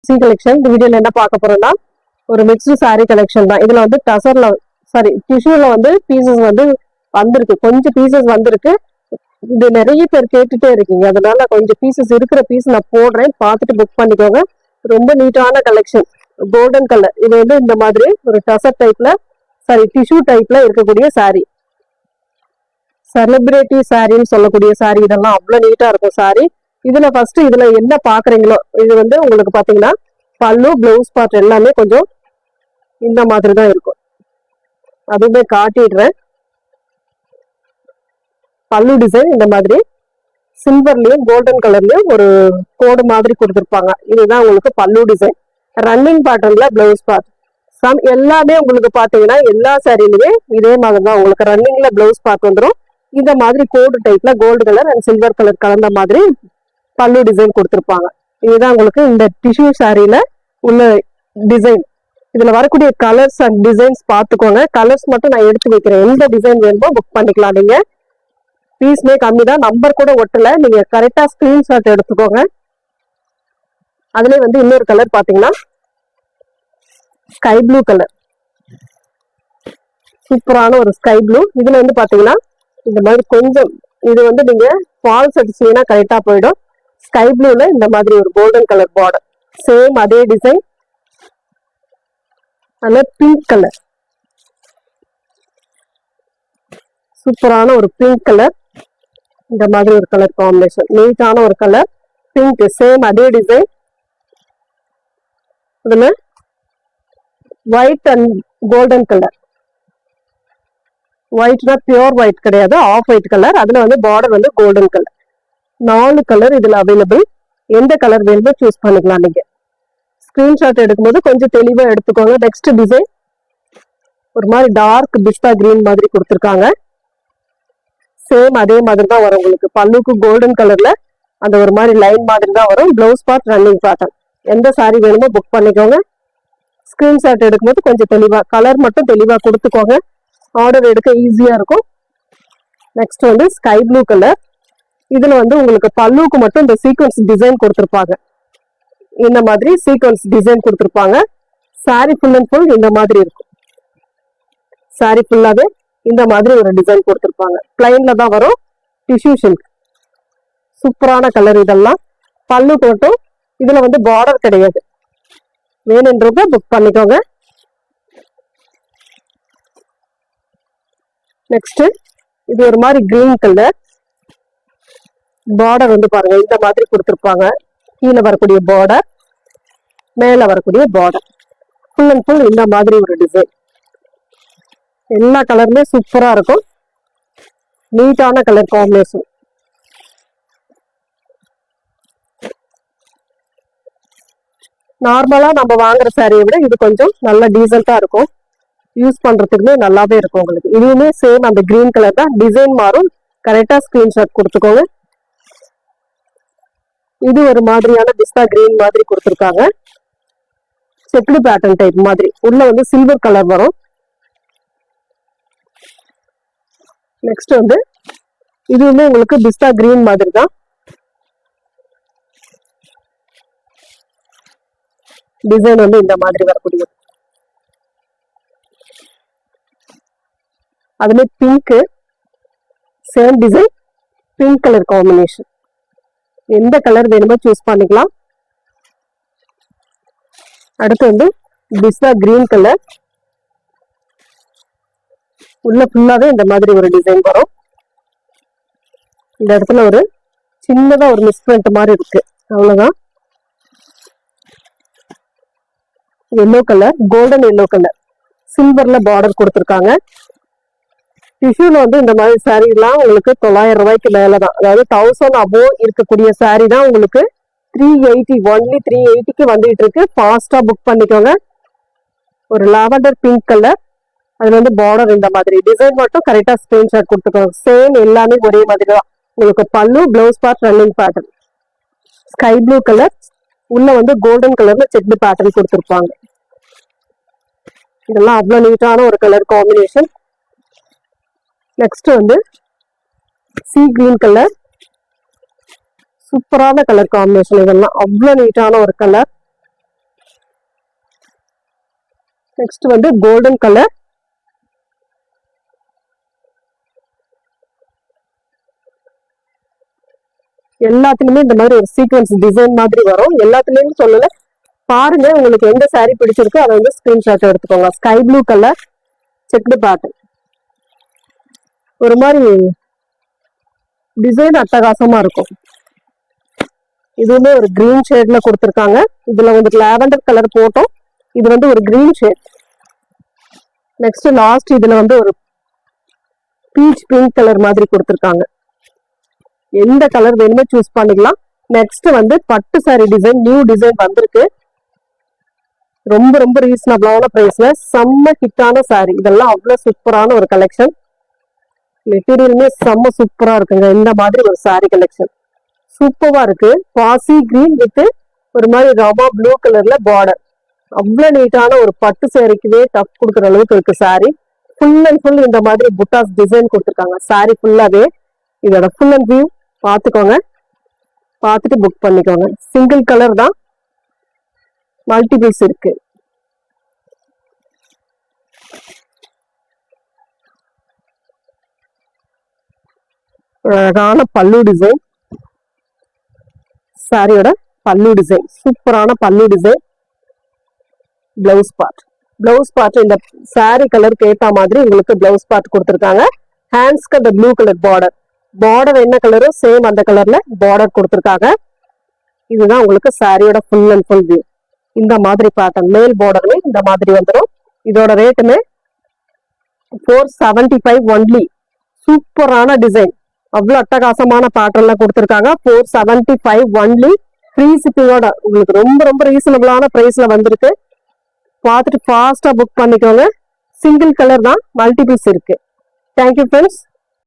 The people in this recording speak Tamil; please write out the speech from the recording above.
C collection. இந்த வீடியோல என்ன பார்க்க போறோம்னா ஒரு மிக்ஸ்டு சாரி கலெக்ஷன் தான். இதுல வந்து டசர்ல சாரி டிஷ்யூல வந்து பீசஸ் வந்து வந்திருக்கு, கொஞ்சம் பீசஸ் வந்திருக்கு. இது நிறைய பேர் கேட்டுட்டே இருக்கீங்க, அதனால கொஞ்சம் பீசஸ் இருக்கிற பீஸ் நான் போடுறேன், பார்த்துட்டு புக் பண்ணிக்கோங்க. ரொம்ப நீட்டான கலெக்ஷன், கோல்டன் கலர். இது வந்து இந்த மாதிரி ஒரு டசர் டைப்ல சாரி டிஷ்யூ டைப்ல இருக்கக்கூடிய சாரி, செலிபிரிட்டி சாரின்னு சொல்லக்கூடிய சாரி. இதெல்லாம் அவ்வளவு நீட்டா இருக்கும் சாரி. இதுல ஃபர்ஸ்ட் இதுல என்ன பாக்குறீங்களோ இது வந்து உங்களுக்கு பாத்தீங்கன்னா பல்லு பிளவுஸ் பார்ட் எல்லாமே கொஞ்சம் இந்த மாதிரி தான் இருக்கும். அதுவுமே காட்டிடுறேன். பல்லு டிசைன் இந்த மாதிரி சில்வர்லயும் கோல்டன் கலர்லயும் ஒரு கோடு மாதிரி கொடுத்துருப்பாங்க. இதுதான் உங்களுக்கு பல்லு டிசைன். ரன்னிங் பேட்டர்ன்ல பிளவுஸ் பார்ட் எல்லாமே உங்களுக்கு பாத்தீங்கன்னா எல்லா சாரிலுமே இதே மாதிரி தான் உங்களுக்கு ரன்னிங்ல பிளவுஸ் பார்ட் வந்துடும். இந்த மாதிரி கோடு டைப்ல gold colour and silver colour கலந்த மாதிரி பல்லு டிசைன் கொடுத்துருப்பாங்க. இதுதான் உங்களுக்கு இந்த டிஷ்யூ சாரியில உள்ள டிசைன். இதுல வரக்கூடிய கலர்ஸ் அண்ட் டிசைன்ஸ் பார்த்துக்கோங்க. கலர்ஸ் மட்டும் நான் எடுத்து வைக்கிறேன், எந்த டிசைன் வேணுமோ புக் பண்ணிக்கலாம். நீங்க பீஸ்மே கம்மி தான், நம்பர் கூட ஒட்டல, நீங்க கரெக்டா ஸ்கிரீன்ஷாட் எடுத்துக்கோங்க. அதுல வந்து இன்னொரு கலர் பாத்தீங்கன்னா ஸ்கை ப்ளூ கலர், சூப்பரான ஒரு ஸ்கை ப்ளூ. இதுல வந்து பாத்தீங்கன்னா இந்த மாதிரி கொஞ்சம் இது வந்து நீங்க ஃபால்ஸ் அடிச்சீங்கன்னா கரெக்டா போயிடும். ஸ்கை ப்ளூல இந்த மாதிரி ஒரு கோல்டன் கலர் பார்டர், சேம் அதே டிசைன். அதுல பிங்க் கலர், சூப்பரான ஒரு பிங்க் கலர். இந்த மாதிரி ஒரு கலர் காம்பினேஷன், நீட்டான ஒரு கலர் பிங்க், சேம் அதே டிசைன். இதுல ஒயிட் அண்ட் கோல்டன் கலர், ஒயிட்னா பியோர் ஒயிட் கிடையாது, ஆஃப் ஒயிட் கலர். அதுல வந்து பார்டர் வந்து கோல்டன் கலர். 4 கலர் இதுல அவைலபிள். எந்த கலர் வேணுமோ சூஸ் பண்ணிக்கலாம். நீங்க ஸ்கிரீன்ஷாட் எடுக்கும்போது கொஞ்சம் தெளிவா எடுத்துக்கோங்க. நெக்ஸ்ட் டிசைன் ஒரு மாதிரி டார்க் பிஸ்தா கிரீன் மாதிரி கொடுத்துருக்காங்க. சேம் அதே மாதிரி தான் வரும் உங்களுக்கு. பல்லுக்கு கோல்டன் கலர்ல அந்த ஒரு மாதிரி லைன் மாதிரி தான் வரும். Blouse part running pattern. எந்த சாரி வேணுமோ புக் பண்ணிக்கோங்க. ஸ்கிரீன்ஷாட் எடுக்கும்போது கொஞ்சம் தெளிவா கலர் மட்டும் தெளிவா கொடுத்துக்கோங்க, ஆர்டர் எடுக்க ஈஸியா இருக்கும். நெக்ஸ்ட் வந்து ஸ்கை ப்ளூ கலர். இதுல வந்து உங்களுக்கு பல்லுக்கு மட்டும் இந்த சீக்வன்ஸ் டிசைன் கொடுத்துருப்பாங்க. இந்த மாதிரி சீக்வன்ஸ் டிசைன் கொடுத்துருப்பாங்க. சாரி ஃபுல் அண்ட் ஃபுல் இந்த மாதிரி இருக்கும். சாரி ஃபுல்லாவே இந்த மாதிரி ஒரு டிசைன் கொடுத்துருப்பாங்க. பிளைன்ல தான் வரும், டிஷ்யூ சில்க். சூப்பரான கலர் இதெல்லாம். பல்லுக்கு மட்டும் இதுல வந்து பார்டர் கிடையாது, வேணுன்றத புக் பண்ணிக்கோங்க. நெக்ஸ்ட் இது ஒரு மாதிரி கிரீன் கலர். பார்டர் வந்து பாருங்க இந்த மாதிரி கொடுத்துருப்பாங்க. கீழே வரக்கூடிய பார்டர், மேல வரக்கூடிய பார்டர், ஃபுல் அண்ட் ஃபுல் இந்த மாதிரி ஒரு டிசைன். எல்லா கலருமே சூப்பரா இருக்கும், நீட்டான கலர் காம்பினேஷன். நார்மலா நம்ம வாங்குற சாரியை விட இது கொஞ்சம் நல்லா டீசென்டா இருக்கும், யூஸ் பண்றதுக்குமே நல்லாவே இருக்கும் உங்களுக்கு. இதுவுமே சேம் அந்த கிரீன் கலர் தான், டிசைன் மாறும். கரெக்டா ஸ்கிரீன்ஷாட் கொடுத்துக்கோங்க. இது ஒரு மாதிரியான பிஸ்தா கிரீன் மாதிரி கொடுத்துருக்காங்க. செக்குடு பேட்டர்ன் டைப் மாதிரி, உள்ள வந்து சில்வர் கலர் வரும். நெக்ஸ்ட் வந்து இதுவுமே உங்களுக்கு பிஸ்தா கிரீன் மாதிரி தான். டிசைன் வந்து இந்த மாதிரி வரக்கூடிய, அதுல pink, same design, pink colour combination. எந்த கலர் வேணுமோ சூஸ் பண்ணிக்கலாம். அடுத்து வந்து பிஸ்தா கிரீன் கலர். உள்ள ஃபுல்லாவே இந்த மாதிரி ஒரு டிசைன் வரும். இந்த இடத்துல ஒரு சின்னதா ஒரு மிஸ்பிரிண்ட் மாதிரி இருக்கு, அவ்வளவுதான். Yellow colour, golden yellow colour, சில்வர்ல பார்டர் கொடுத்துருக்காங்க. டிஷ்யூல வந்து இந்த மாதிரி சாரீ எல்லாம் உங்களுக்கு 900 ரூபாய்க்கு மேலதான், அதாவது 1000 above இருக்கக்கூடிய சாரீ தான் உங்களுக்கு 380, ஒன்லி 380க்கு வந்துட்டு இருக்கு. ஃபாஸ்டா புக் பண்ணிக்கோங்க. ஒரு லாவெண்டர் பிங்க் கலர், அதுல வந்து பார்டர் இந்த மாதிரி டிசைன் மட்டும் கரெக்டா ஸ்கிரீன்ஷாட் கொடுத்துக்கோங்க. சேம் எல்லாமே ஒரே மாதிரி தான் உங்களுக்கு. பல்லு blouse part running pattern. Sky blue colour, உள்ள வந்து கோல்டன் கலர்ல செக்டு பேட்டர்ன் கொடுத்துருப்பாங்க. இதெல்லாம் அவ்வளவு நீட்டான ஒரு கலர் காம்பினேஷன். நெக்ஸ்ட் வந்து சீ கிரீன் கலர், சூப்பரான கலர் காம்பினேஷன். இதெல்லாம் அவ்வளவு நீட்டான ஒரு கலர். நெக்ஸ்ட் வந்து கோல்டன் கலர். எல்லாத்துலயுமே இந்த மாதிரி ஒரு சீக்வன்ஸ் டிசைன் மாதிரி வரும். எல்லாத்துலயுமே சொல்லல, பாருங்க உங்களுக்கு எந்த saree பிடிச்சிருக்கோ அதை வந்து ஸ்கிரீன்ஷாட் எடுத்துக்கோங்க. Sky blue colour checked pattern, ஒரு மாதிரி டிசைன் அட்டகாசமா இருக்கும். இதுவுமே ஒரு கிரீன் ஷேட்ல கொடுத்துருக்காங்க. இதுல வந்து லாவெண்டர் கலர் போட்டோம், இது வந்து ஒரு கிரீன் ஷேட். நெக்ஸ்ட் லாஸ்ட் இதுல வந்து ஒரு பீச் பிங்க் கலர் மாதிரி கொடுத்துருக்காங்க. எந்த கலர் வேணுமோ சூஸ் பண்ணிக்கலாம். நெக்ஸ்ட் வந்து பட்டு சாரி டிசைன், நியூ டிசைன் வந்திருக்கு. ரொம்ப ரொம்ப ரீசனபிளான பிரைஸ்ல செம்ம ஹிட்டான சாரி. இதெல்லாம் அவ்வளவு சூப்பரான ஒரு கலெக்ஷன். மெட்டீரியலுமே செம்ம சூப்பரா இருக்குங்க. இந்த மாதிரி ஒரு சாரி கலெக்ஷன் சூப்பரா இருக்கு. பாசி கிரீன் வித் ஒரு மாதிரி ரவா ப்ளூ கலர்ல பார்டர். அவ்வளவு நீட்டான ஒரு பட்டு சாரிக்குவே டஃப் கொடுக்குற அளவுக்கு இருக்கு சாரி. ஃபுல் அண்ட் ஃபுல் இந்த மாதிரி புட்டாஸ் டிசைன் கொடுத்துருக்காங்க சாரி ஃபுல்லாவே. இதோட ஃபுல் அண்ட் வியூ பார்த்துக்கோங்க, பார்த்துட்டு புக் பண்ணிக்கோங்க. சிங்கிள் கலர் தான், மல்டி பீஸ் இருக்கு. அழகான பல்லு டிசைன், சாரியோட பல்லு டிசைன் சூப்பரான பல்லு டிசைன். பிளவுஸ் பார்ட் இந்த சாரி கலருக்கு ஏத்த மாதிரி உங்களுக்கு பிளவுஸ் பார்ட் கொடுத்துருக்காங்க. ஹேண்ட்ஸ்க்கு அந்த ப்ளூ கலர் பார்டர் என்ன கலரோ சேம் அந்த கலர்ல பார்டர் கொடுத்துருக்காங்க. இதுதான் உங்களுக்கு சாரியோட ஃபுல் அண்ட் ஃபுல் வியூ. இந்த மாதிரி பேட்டர்ன் மேல் பார்டர்ல இந்த மாதிரி வந்துடும். இதோட ரேட்டுமே 475 ஒன்லி. சூப்பரான டிசைன், அவ்வளவு அட்டகாசமான பேட்டர்ன்ல கொடுத்துருக்காங்க. 475 ஒன்லி. ஃப்ரீ ஷிப்பிங்கோட உங்களுக்கு ரொம்ப ரொம்ப ரீசனபிளான பிரைஸ்ல வந்திருக்கு. பார்த்துட்டு ஃபாஸ்டா புக் பண்ணிக்கோங்க. சிங்கிள் கலர் தான், மல்டி பீஸ் இருக்கு. Thank you friends.